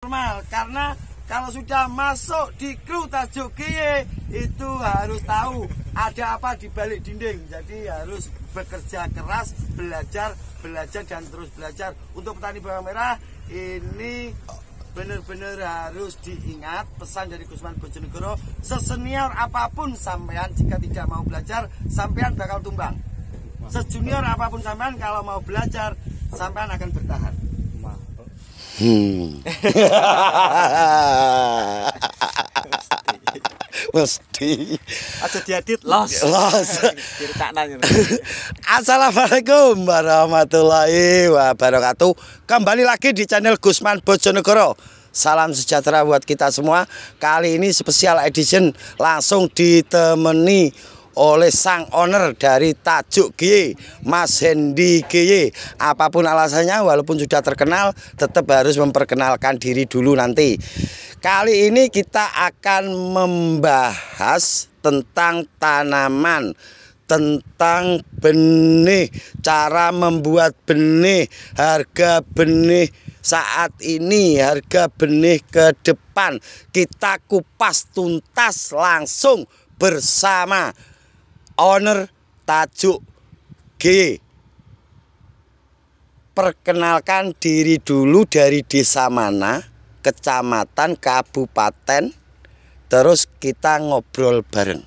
normal, karena kalau sudah masuk di kru Tajuk GY itu harus tahu ada apa di balik dinding. Jadi harus bekerja keras, belajar dan terus belajar. Untuk petani bawang merah ini benar-benar harus diingat pesan dari Gusman Bojonegoro. Sesenior apapun sampean, jika tidak mau belajar, sampean bakal tumbang. Sejunior apapun sampean, kalau mau belajar, sampean akan bertahan. Mesti aja diedit los. Assalamualaikum warahmatullahi wabarakatuh. Kembali lagi di channel Gusman Bojonegoro. Salam sejahtera buat kita semua. Kali ini special edition, langsung ditemani oleh sang owner dari Tajuk GY, Mas Hendy GY. Apapun alasannya, walaupun sudah terkenal, tetap harus memperkenalkan diri dulu nanti. Kali ini kita akan membahas tentang tanaman, tentang benih, cara membuat benih, harga benih saat ini, harga benih ke depan. Kita kupas tuntas langsung bersama owner Tajuk GY. Perkenalkan diri dulu, dari desa mana, kecamatan, kabupaten, terus kita ngobrol bareng.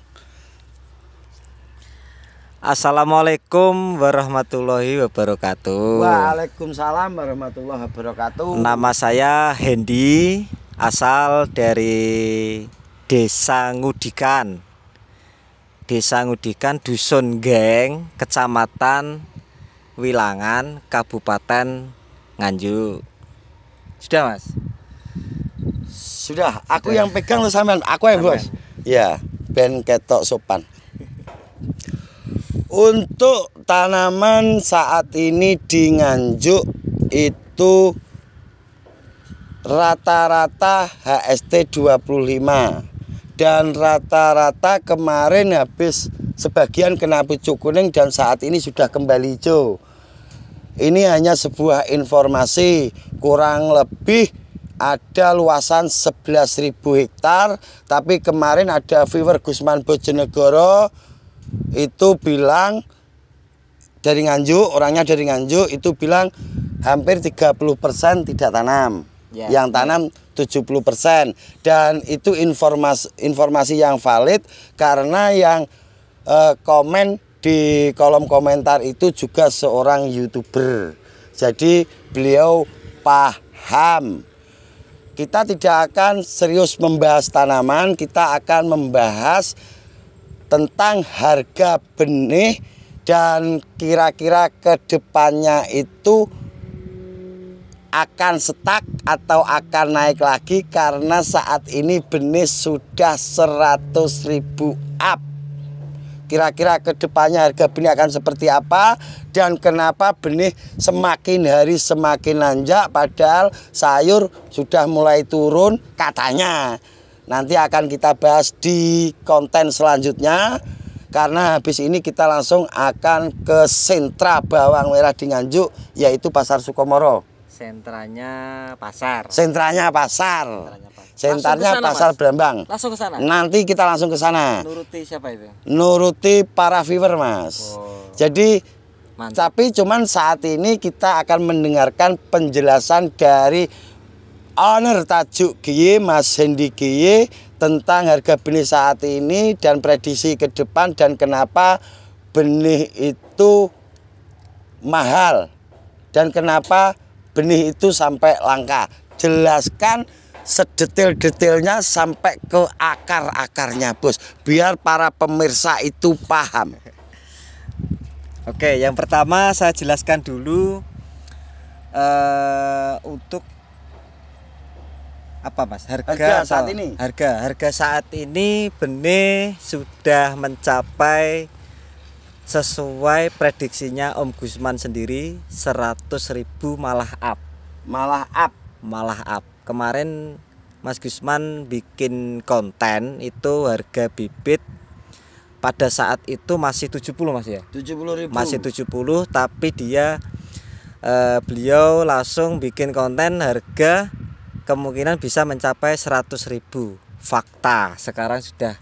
Assalamualaikum warahmatullahi wabarakatuh. Waalaikumsalam warahmatullahi wabarakatuh. Nama saya Hendy, asal dari Desa Ngudikan. Desa Ngudikan, Dusun Geng, Kecamatan Wilangan, Kabupaten Nganjuk. Sudah, Mas? Sudah, aku yang pegang lo sampean, aku ya, Bos. Ya, ben ketok sopan. Untuk tanaman saat ini di Nganjuk itu rata-rata HST 25. Dan rata-rata kemarin habis sebagian kena pucuk kuning dan saat ini sudah kembali hijau. Ini hanya sebuah informasi, kurang lebih ada luasan 11.000 hektar. Tapi kemarin ada viewer Gusman Bojonegoro itu bilang, dari Nganjuk, orangnya dari Nganjuk, itu bilang hampir 30% tidak tanam. Ya, yang tanam 70%, dan itu informasi yang valid karena yang komen di kolom komentar itu juga seorang YouTuber. Jadi beliau paham. Kita tidak akan serius membahas tanaman, kita akan membahas tentang harga benih dan kira-kira kedepannya itu akan stuck atau akan naik lagi, karena saat ini benih sudah 100.000 up. Kira-kira kedepannya harga benih akan seperti apa, dan kenapa benih semakin hari semakin nanjak padahal sayur sudah mulai turun katanya. Nanti akan kita bahas di konten selanjutnya, karena habis ini kita langsung akan ke sentra bawang merah di Nganjuk, yaitu Pasar Sukomoro. Sentranya pasar. Sentranya pasar. Sentranya Pasar Brambang. Langsung ke sana. Nanti kita langsung ke sana. Nuruti siapa itu? Nuruti para viewer, Mas. Oh. Jadi mantap. Tapi cuman saat ini kita akan mendengarkan penjelasan dari owner Tajuk GY, Mas Hendy GY, tentang harga benih saat ini dan prediksi ke depan, dan kenapa benih itu mahal dan kenapa benih itu sampai langka. Jelaskan sedetail-detailnya sampai ke akar-akarnya, Bos, biar para pemirsa itu paham. Oke, yang pertama saya jelaskan dulu untuk apa, Mas? Harga saat ini. Harga saat ini benih sudah mencapai, sesuai prediksinya Om Gusman sendiri, 100.000 malah up. Malah up. Kemarin Mas Gusman bikin konten itu harga bibit pada saat itu masih 70, Mas ya? 70.000. Masih 70, tapi beliau langsung bikin konten harga kemungkinan bisa mencapai 100.000. Fakta sekarang sudah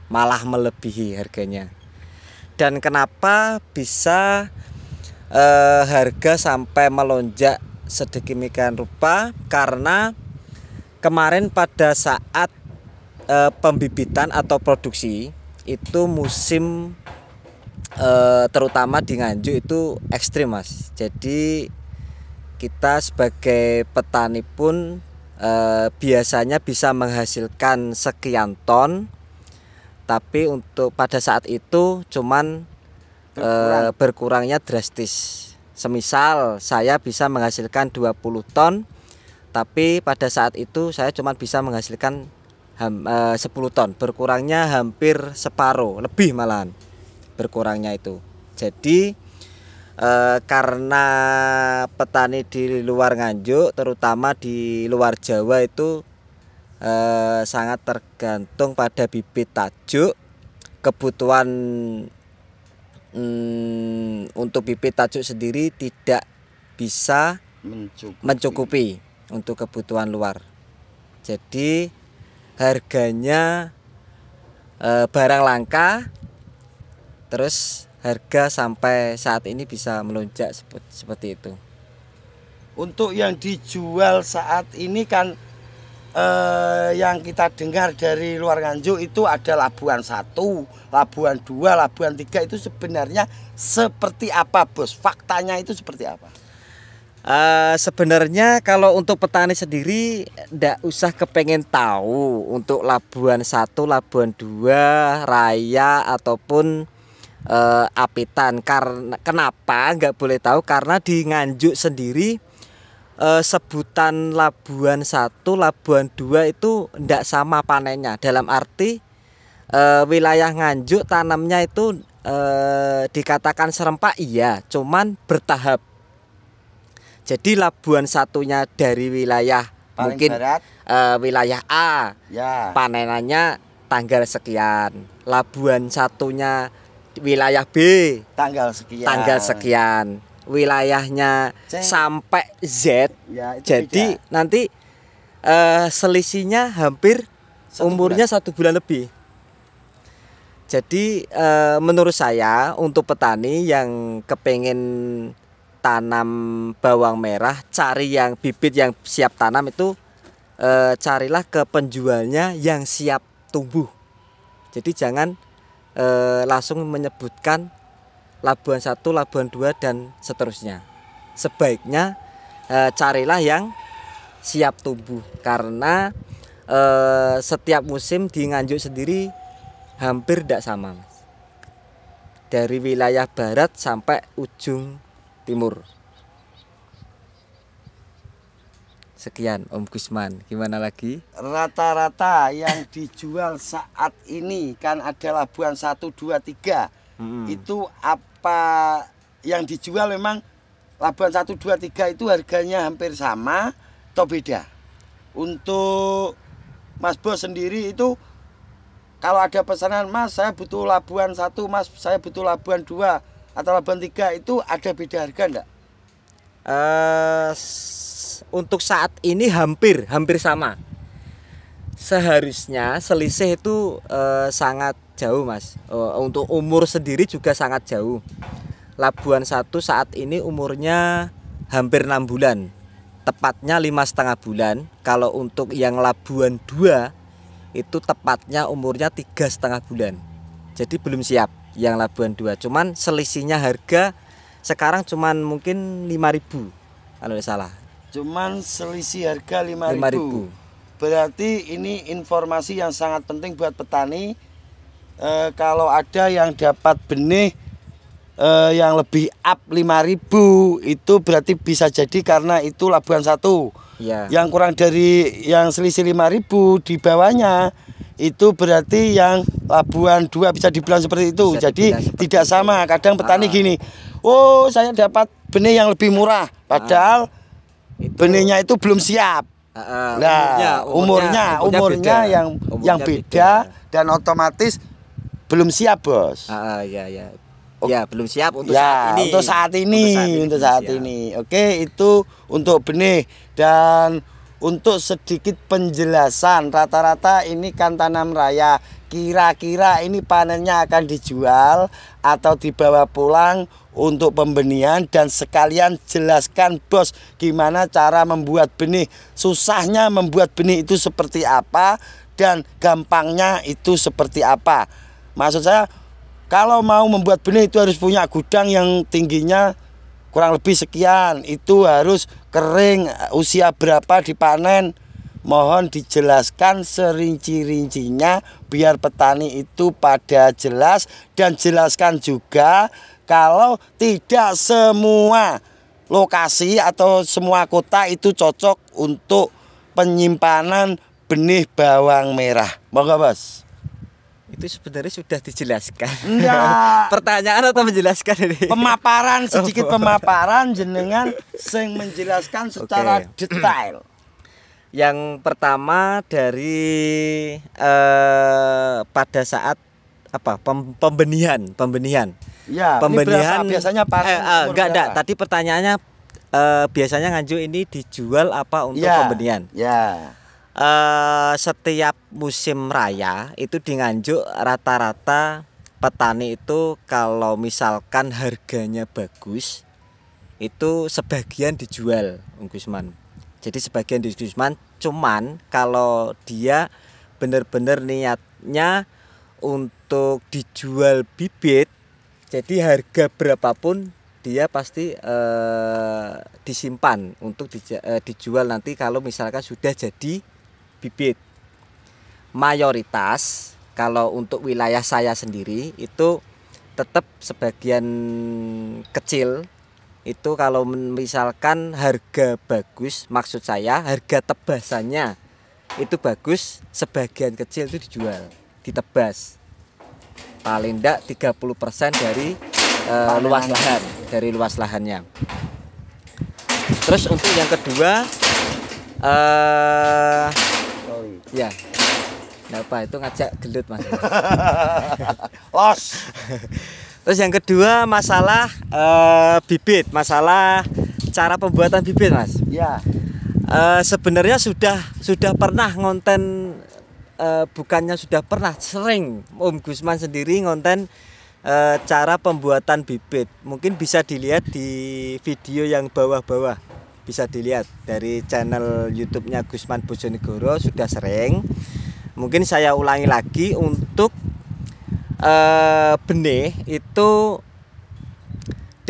malah melebihi harganya. Dan kenapa bisa harga sampai melonjak sedemikian rupa? Karena kemarin pada saat pembibitan atau produksi itu musim terutama di Nganjuk itu ekstrim, Mas. Jadi kita sebagai petani pun biasanya bisa menghasilkan sekian ton, tapi untuk pada saat itu cuman berkurangnya drastis. Semisal saya bisa menghasilkan 20 ton, tapi pada saat itu saya cuma bisa menghasilkan 10 ton, berkurangnya hampir separuh, lebih malahan berkurangnya itu. Jadi karena petani di luar Nganjuk, terutama di luar Jawa itu sangat tergantung pada bibit tajuk. Kebutuhan untuk bibit tajuk sendiri tidak bisa mencukupi untuk kebutuhan luar. Jadi harganya barang langka, terus harga sampai saat ini bisa melonjak seperti itu. Untuk yang dijual saat ini kan yang kita dengar dari luar Nganjuk itu ada Labuan 1, Labuan 2, Labuan 3, itu sebenarnya seperti apa, Bos? Faktanya itu seperti apa? Sebenarnya kalau untuk petani sendiri ndak usah kepengen tahu untuk Labuan 1, Labuan 2, Raya ataupun Apitan. Karena kenapa nggak boleh tahu? Karena di Nganjuk sendiri sebutan Labuan 1, Labuan 2 itu ndak sama panennya. Dalam arti wilayah Nganjuk tanamnya itu dikatakan serempak, iya, cuman bertahap. Jadi Labuan 1-nya dari wilayah paling mungkin wilayah A, ya, panenannya tanggal sekian. Labuan 1-nya wilayah B tanggal sekian. Wilayahnya sampai Z, ya, jadi beda. Nanti selisihnya hampir umurnya 1 bulan lebih. Jadi menurut saya untuk petani yang kepengen tanam bawang merah, cari yang bibit yang siap tanam itu carilah ke penjualnya yang siap tumbuh. Jadi jangan langsung menyebutkan Labuan 1, Labuan 2 dan seterusnya. Sebaiknya carilah yang siap tumbuh, karena setiap musim di Nganjuk sendiri hampir tidak sama, Mas. Dari wilayah barat sampai ujung timur. Sekian Om Gusman, gimana lagi? Rata-rata yang dijual saat ini kan ada Labuan 1, 2, 3. Itu apa yang dijual memang Labuan 1, 2, 3 itu harganya hampir sama atau beda? Untuk Mas Bos sendiri itu kalau ada pesanan, Mas saya butuh Labuan 1, Mas saya butuh Labuan 2 atau Labuan 3, itu ada beda harga enggak? Untuk saat ini hampir sama. Seharusnya selisih itu sangat jauh, Mas. Untuk umur sendiri juga sangat jauh. Labuan 1 saat ini umurnya hampir 6 bulan, tepatnya 5,5 bulan. Kalau untuk yang Labuan 2 itu tepatnya umurnya 3,5 bulan. Jadi belum siap yang Labuan 2. Cuman selisihnya harga sekarang cuman mungkin 5.000 kalau tidak salah. Cuman selisih harga 5.000. Berarti ini informasi yang sangat penting buat petani. Kalau ada yang dapat benih yang lebih up 5.000, itu berarti bisa jadi karena itu Labuan 1. Ya. Yang kurang dari yang selisih 5.000 di bawahnya itu berarti yang Labuan 2, bisa dibilang seperti itu. Bisa jadi tidak sama. Kadang petani gini, oh saya dapat benih yang lebih murah, padahal benihnya itu belum siap. Nah, umurnya yang beda dan otomatis belum siap, Bos. Ya, belum siap untuk saat ini. Untuk saat ini. Oke, itu untuk benih. Dan untuk sedikit penjelasan. Rata-rata ini kan tanam raya. Kira-kira ini panennya akan dijual atau dibawa pulang untuk pembenihan, dan sekalian jelaskan bos gimana cara membuat benih. Susahnya membuat benih itu seperti apa dan gampangnya itu seperti apa. Maksud saya, kalau mau membuat benih itu harus punya gudang yang tingginya kurang lebih sekian, itu harus kering, usia berapa dipanen. Mohon dijelaskan serinci-rincinya biar petani itu pada jelas, dan jelaskan juga kalau tidak semua lokasi atau semua kota itu cocok untuk penyimpanan benih bawang merah. Moga bos. Itu sebenarnya sudah dijelaskan. Enggak. Pertanyaan atau menjelaskan ini? Pemaparan, sedikit pemaparan jenengan sing menjelaskan secara detail. Yang pertama dari pada saat apa? Pembenihan. Ya, Pembenihan biasanya enggak ada. Tadi pertanyaannya biasanya nganjuk ini dijual apa untuk pembenihan? Ya. Setiap musim raya itu di Nganjuk rata-rata petani itu kalau misalkan harganya bagus itu sebagian dijual, Gusman. Jadi sebagian di Gusman, cuman kalau dia benar-benar niatnya untuk dijual bibit, jadi harga berapapun dia pasti disimpan untuk dijual nanti kalau misalkan sudah jadi bibit. Mayoritas kalau untuk wilayah saya sendiri itu tetap sebagian kecil itu kalau misalkan harga bagus, maksud saya harga tebasannya itu bagus, sebagian kecil itu dijual, ditebas paling enggak 30% dari luas lahannya. Terus untuk yang kedua ya, kenapa itu ngajak gelut mas? Los. Terus yang kedua masalah bibit, masalah cara pembuatan bibit mas. Ya. Sebenarnya sudah pernah ngonten, bukannya sudah pernah, sering Om Gusman sendiri ngonten cara pembuatan bibit. Mungkin bisa dilihat di video yang bawah-bawah. Bisa dilihat dari channel YouTube-nya Gusman Bojonegoro, sudah sering. Mungkin saya ulangi lagi untuk benih itu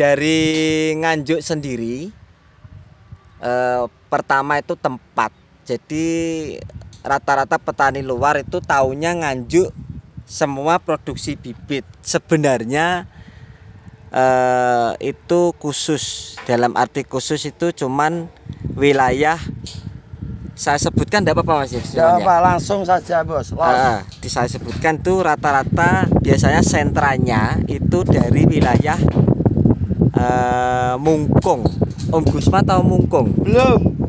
dari Nganjuk sendiri. Pertama itu tempat. Jadi rata-rata petani luar itu taunya Nganjuk semua produksi bibit. Sebenarnya itu khusus, dalam arti khusus itu cuman wilayah, saya sebutkan tidak apa-apa mas? Ya apa, langsung saja bos. Saya sebutkan tuh rata-rata biasanya sentranya itu dari wilayah Mungkung. Om Gusman tahu Mungkung? Belum.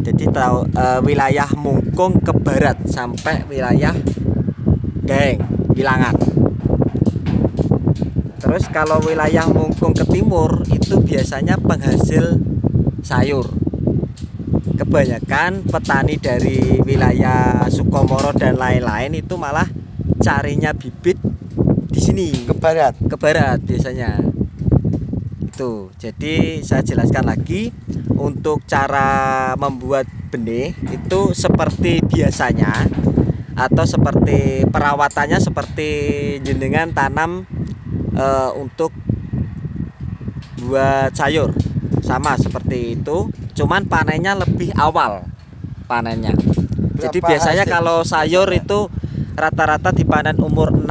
Jadi tahu wilayah Mungkung ke barat sampai wilayah Daeng, Wilangan. Terus kalau wilayah Mungkung ke timur itu biasanya penghasil sayur. Kebanyakan petani dari wilayah Sukomoro dan lain-lain itu malah carinya bibit di sini. Ke barat. Ke barat biasanya. Itu. Jadi saya jelaskan lagi untuk cara membuat benih itu seperti biasanya atau seperti perawatannya seperti jenengan tanam untuk buat sayur, sama seperti itu, cuman panennya lebih awal panennya. Jadi biasanya kalau sayur itu rata-rata dipanen umur 60,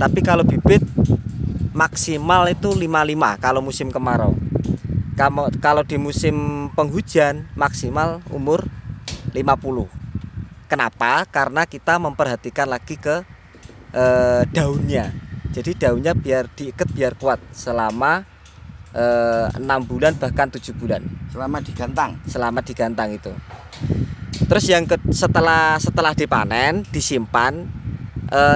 tapi kalau bibit maksimal itu 55 kalau musim kemarau. Kalau di musim penghujan maksimal umur 50. Kenapa? Karena kita memperhatikan lagi ke daunnya. Jadi daunnya biar diikat biar kuat selama 6 bulan bahkan 7 bulan. Selama digantang itu. Terus yang setelah dipanen, disimpan,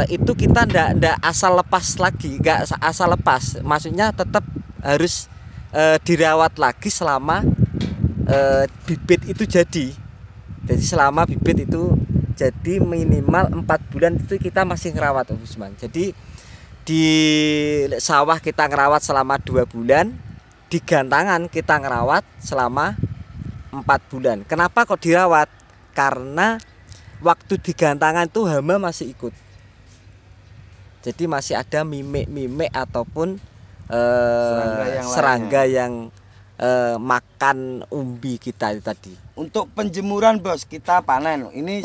itu kita ndak asal lepas lagi, nggak asal lepas. Maksudnya tetap harus dirawat lagi selama bibit itu jadi. Jadi selama bibit itu jadi minimal 4 bulan itu kita masih ngerawat Om Gusman. Jadi di sawah kita ngerawat selama 2 bulan, di gantangan kita ngerawat selama 4 bulan. Kenapa kok dirawat? Karena waktu di gantangan itu hama masih ikut. Jadi masih ada mimik-mimik ataupun serangga yang makan umbi kita itu tadi. Untuk penjemuran bos, kita panen. Ini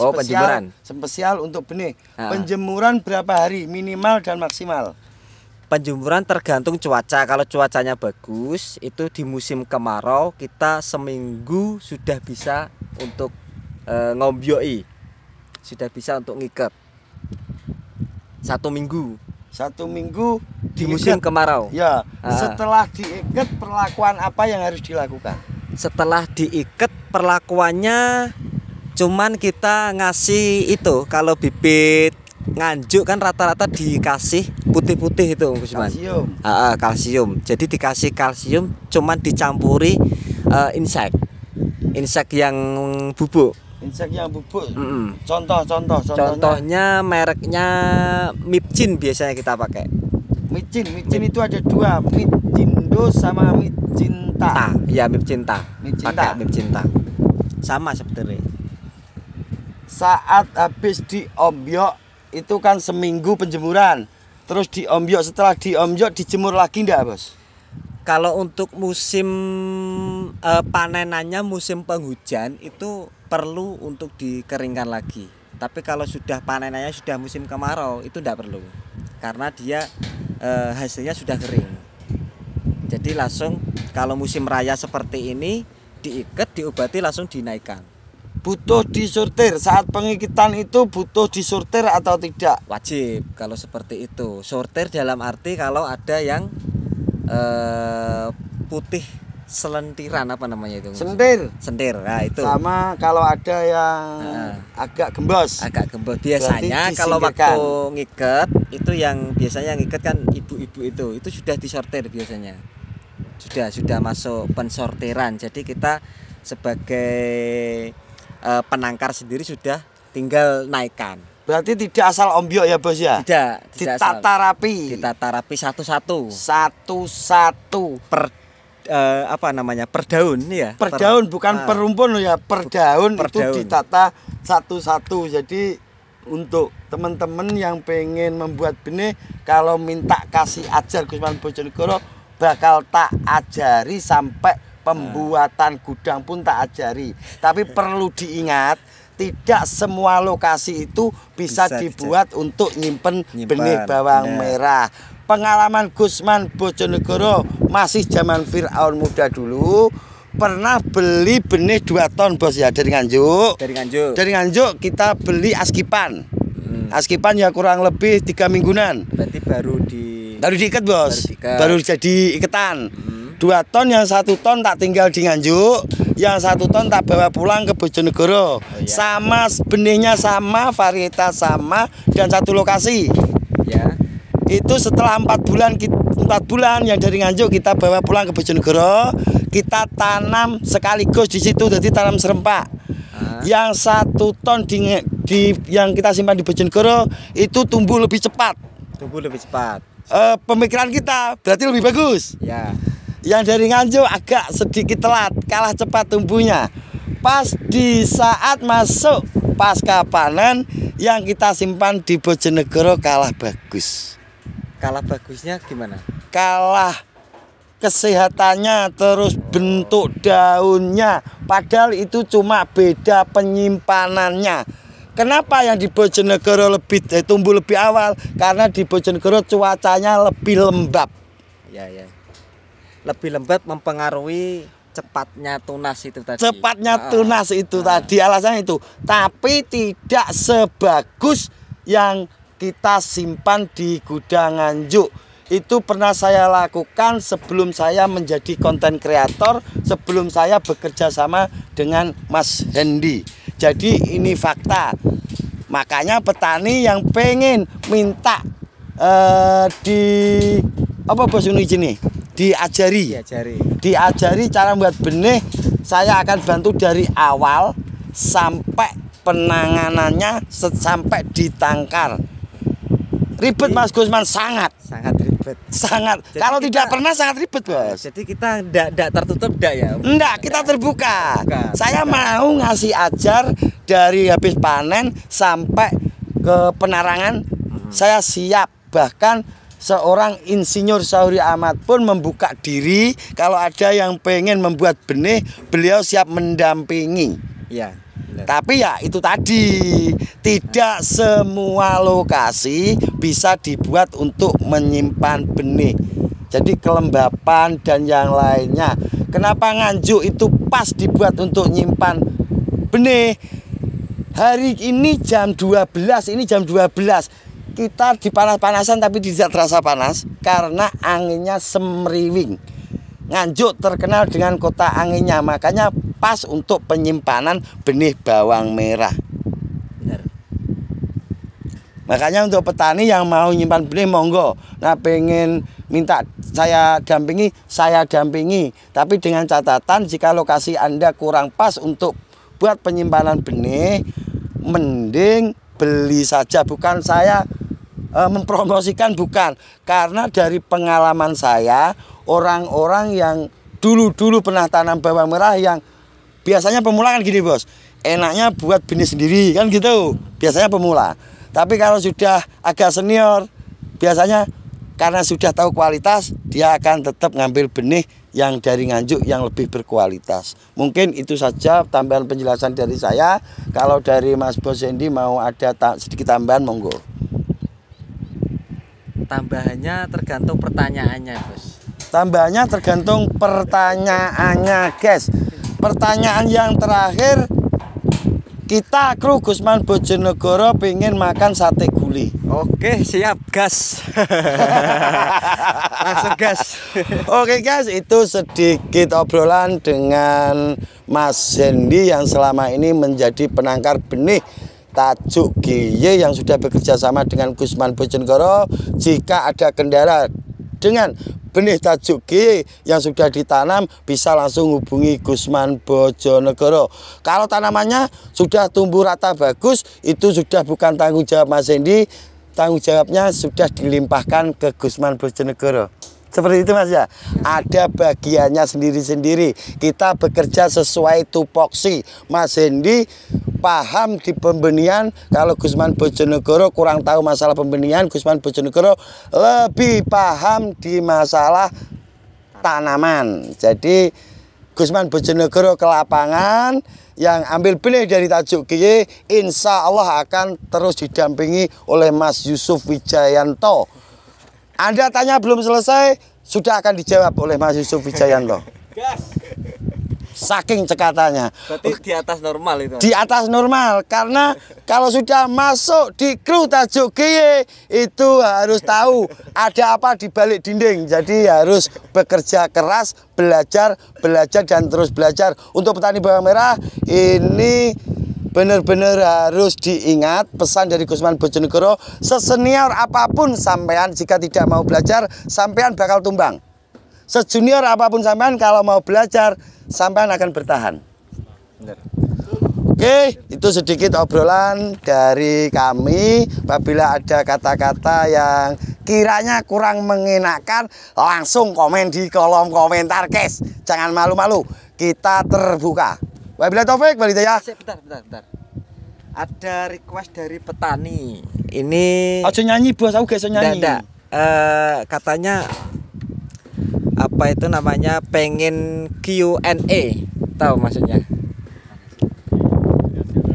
spesial untuk benih. Penjemuran berapa hari minimal dan maksimal? Penjemuran tergantung cuaca. Kalau cuacanya bagus, itu di musim kemarau kita seminggu sudah bisa untuk ngombyoi, sudah bisa untuk ngikat. 1 minggu. 1 minggu di musim kemarau. Ya. Setelah diikat, perlakuan apa yang harus dilakukan? Setelah diikat, perlakuannya cuman kita ngasih itu. Kalau bibit nganjuk kan rata-rata dikasih putih-putih itu Gusman. Kalsium. Kalsium. Jadi dikasih kalsium cuman dicampuri insek yang bubuk. Insek yang bubuk. Contohnya mereknya Mipcin biasanya kita pakai. Micin itu ada 2, Micindo sama Micinta. Ya Mipcinta. Pakai Mipcinta. Sama sebetulnya. Saat habis diombyok itu kan seminggu penjemuran. Terus diombyok, setelah diombyok dijemur lagi enggak, Bos? Kalau untuk musim panenannya musim penghujan itu perlu untuk dikeringkan lagi. Tapi kalau sudah panenannya sudah musim kemarau itu tidak perlu. Karena dia hasilnya sudah kering. Jadi langsung kalau musim raya seperti ini diikat, diobati langsung dinaikkan. Butuh disortir saat pengikitan itu, butuh disortir atau tidak? Wajib kalau seperti itu. Sortir dalam arti kalau ada yang putih selentiran, apa namanya itu? Sentir. Nah, itu. Sama kalau ada yang agak gembos. Biasanya kalau waktu ngiket itu yang biasanya ngiket kan ibu-ibu itu sudah disortir biasanya. Sudah masuk pensortiran. Jadi kita sebagai penangkar sendiri sudah tinggal naikkan. Berarti tidak asal ombyok ya Bos ya? Tidak ditata rapi. Ditata rapi satu-satu. Per daun ya. Per daun bukan per rumpun loh ya, per daun itu ditata satu-satu. Jadi untuk teman-teman yang pengen membuat benih, kalau minta kasih ajar Gusman Bojonegoro, bakal tak ajari sampai pembuatan gudang pun tak ajari. Tapi perlu diingat, tidak semua lokasi itu bisa dibuat untuk nyimpen benih bawang merah. Pengalaman Gusman Bojonegoro masih zaman Fir'aun muda dulu, pernah beli benih 2 ton Bos ya, dari Nganjuk. Dari Nganjuk kita beli askipan. Askipan ya kurang lebih 3 mingguan. Berarti baru diikat Bos. Baru jadi iketan. 2 ton, yang 1 ton tak tinggal di Nganjuk, yang 1 ton tak bawa pulang ke Bojonegoro. Sama benihnya sama, varietas sama, dan 1 lokasi. Ya. Itu setelah 4 bulan yang dari Nganjuk kita bawa pulang ke Bojonegoro, kita tanam sekaligus di situ, jadi tanam serempak. Yang 1 ton yang kita simpan di Bojonegoro itu tumbuh lebih cepat. Pemikiran kita berarti lebih bagus. Ya. Yang dari Nganjuk agak sedikit telat, kalah cepat tumbuhnya. Pas di saat masuk pasca panen, yang kita simpan di Bojonegoro kalah bagus. Kalah bagusnya gimana? Kalah kesehatannya, terus bentuk daunnya. Padahal itu cuma beda penyimpanannya. Kenapa yang di Bojonegoro tumbuh lebih awal? Karena di Bojonegoro cuacanya lebih lembab. Ya. Lebih lembab mempengaruhi cepatnya tunas itu tadi. Tadi alasannya itu. Tapi tidak sebagus yang kita simpan di gudang Nganjuk. Itu pernah saya lakukan sebelum saya menjadi konten kreator, sebelum saya bekerja sama dengan Mas Hendy. Jadi ini fakta. Makanya petani yang pengen minta diajari cara membuat benih, saya akan bantu dari awal sampai penanganannya sampai ditangkar. Ribet Mas Gusman, sangat ribet. Sangat. Jadi Kalau kita, tidak pernah sangat ribet, Bos. Jadi kita ndak tertutup ndak ya? Enggak, kita terbuka. Saya terbuka. mau ngasih ajar dari habis panen sampai ke penarangan. Saya siap. Bahkan seorang insinyur Sauri Ahmad pun membuka diri. Kalau ada yang pengen membuat benih, beliau siap mendampingi. Iya. Tapi ya itu tadi, tidak semua lokasi bisa dibuat untuk menyimpan benih. Jadi kelembapan dan yang lainnya. Kenapa Nganjuk itu pas dibuat untuk nyimpan benih? Hari ini jam 12, ini jam 12. Kita dipanas-panasan tapi tidak terasa panas karena anginnya semriwing. Nganjuk terkenal dengan kota anginnya, makanya pas untuk penyimpanan benih bawang merah. Benar. Makanya untuk petani yang mau nyimpan benih monggo. Nah, pengen minta saya dampingi, saya dampingi. Tapi dengan catatan jika lokasi Anda kurang pas untuk buat penyimpanan benih, mending beli saja. Bukan saya mempromosikan, bukan. Karena dari pengalaman saya, orang-orang yang dulu pernah tanam bawang merah yang biasanya pemula kan gini, Bos. Enaknya buat benih sendiri kan gitu. Biasanya pemula. Tapi kalau sudah agak senior, biasanya karena sudah tahu kualitas, dia akan tetap ngambil benih yang dari Nganjuk yang lebih berkualitas. Mungkin itu saja tambahan penjelasan dari saya. Kalau dari Mas Bos Hendy mau ada sedikit tambahan, monggo. Tambahannya tergantung pertanyaannya, Bos. Tambahannya tergantung pertanyaannya, guys. Pertanyaan yang terakhir, kita kru Gusman Bojonegoro pengen makan sate guli. Oke, siap, gas. Langsung gas. Oke guys, itu sedikit obrolan dengan Mas Hendy yang selama ini menjadi penangkar benih Tajuk GY yang sudah bekerja sama dengan Gusman Bojonegoro. Jika ada kendala dengan benih Tajuk GY yang sudah ditanam, bisa langsung hubungi Gusman Bojonegoro. Kalau tanamannya sudah tumbuh rata bagus, itu sudah bukan tanggung jawab Mas Hendy, tanggung jawabnya sudah dilimpahkan ke Gusman Bojonegoro. Seperti itu Mas ya. Ada bagiannya sendiri-sendiri. Kita bekerja sesuai tupoksi. Mas Hendy paham di pembenihan. Kalau Gusman Bojonegoro kurang tahu masalah pembenihan, Gusman Bojonegoro lebih paham di masalah tanaman. Jadi Gusman Bojonegoro ke lapangan, yang ambil benih dari Tajuk GY, insya Allah akan terus didampingi oleh Mas Yusuf Wijayanto. Anda tanya belum selesai, sudah akan dijawab oleh Mas Yusuf Wijayanto. Saking cekatannya. Berarti di atas normal itu. Di atas normal, karena kalau sudah masuk di kru Tajuk GY itu harus tahu ada apa di balik dinding. Jadi harus bekerja keras, belajar dan terus belajar. Untuk petani bawang merah ini benar-benar harus diingat pesan dari Gusman Bojonegoro. Sesenior apapun sampean, jika tidak mau belajar, sampean bakal tumbang. Sejunior apapun sampean, kalau mau belajar, sampean akan bertahan. Benar. Oke, itu sedikit obrolan dari kami. Apabila ada kata-kata yang kiranya kurang mengenakan, langsung komen di kolom komentar, guys. Jangan malu-malu, kita terbuka. Wabillahi taufik, wal hidayah. Bentar. Ada request dari petani. Ini Aja nyanyi, Bos, aku gak iso nyanyi. Enggak. Katanya apa itu namanya, pengen Q&A. Tahu maksudnya?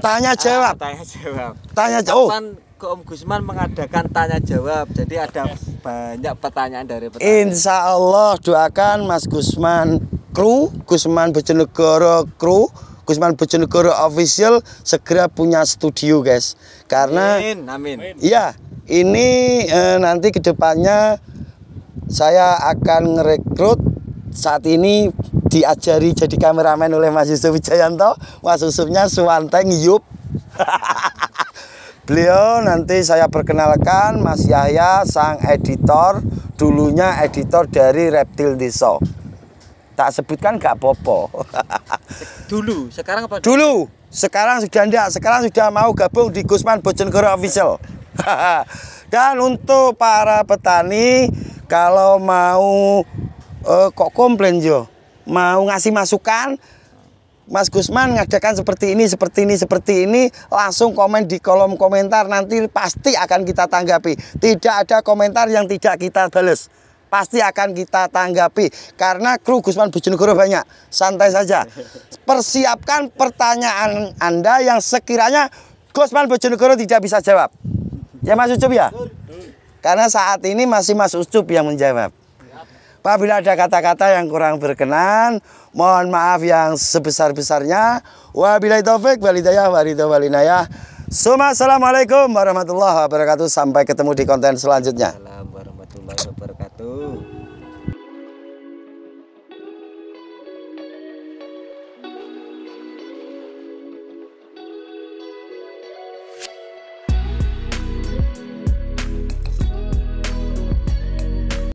Tanya jawab. Tanya jawab. Oh, Kapan Om Gusman mengadakan tanya jawab? Jadi ada banyak pertanyaan dari petani. insya Allah doakan Mas Gusman kru, Gusman Bojonegoro kru, Gusman Bojonegoro official segera punya studio, guys. Karena amin. iya, ini nanti kedepannya saya akan ngerekrut. Saat ini diajari jadi kameramen oleh Mas Yusuf Wijayanto. Mas Yusufnya Suwanteng Yup. Beliau nanti saya perkenalkan Mas Yahya, sang editor. Dulunya editor dari Reptil Desa. Tak sebutkan gak popo. Dulu, sekarang apa? Dulu Sekarang sudah enggak, sekarang sudah mau gabung di Gusman Bojonegoro Official. Dan untuk para petani, kalau mau kok komplain Jo, mau ngasih masukan, Mas Gusman ngadakan seperti ini, langsung komen di kolom komentar, nanti pasti akan kita tanggapi. Tidak ada komentar yang tidak kita bales, pasti akan kita tanggapi, karena kru Gusman Bojonegoro banyak. Santai saja, persiapkan pertanyaan Anda yang sekiranya Gusman Bojonegoro tidak bisa jawab. Ya Mas Ucup ya? Karena saat ini masih Mas Ucup yang menjawab. Apabila ada kata-kata yang kurang berkenan, mohon maaf yang sebesar-besarnya. Wabillahi taufik wal hidayah wa ridho wal inayah. Assalamualaikum warahmatullahi wabarakatuh. Sampai ketemu di konten selanjutnya.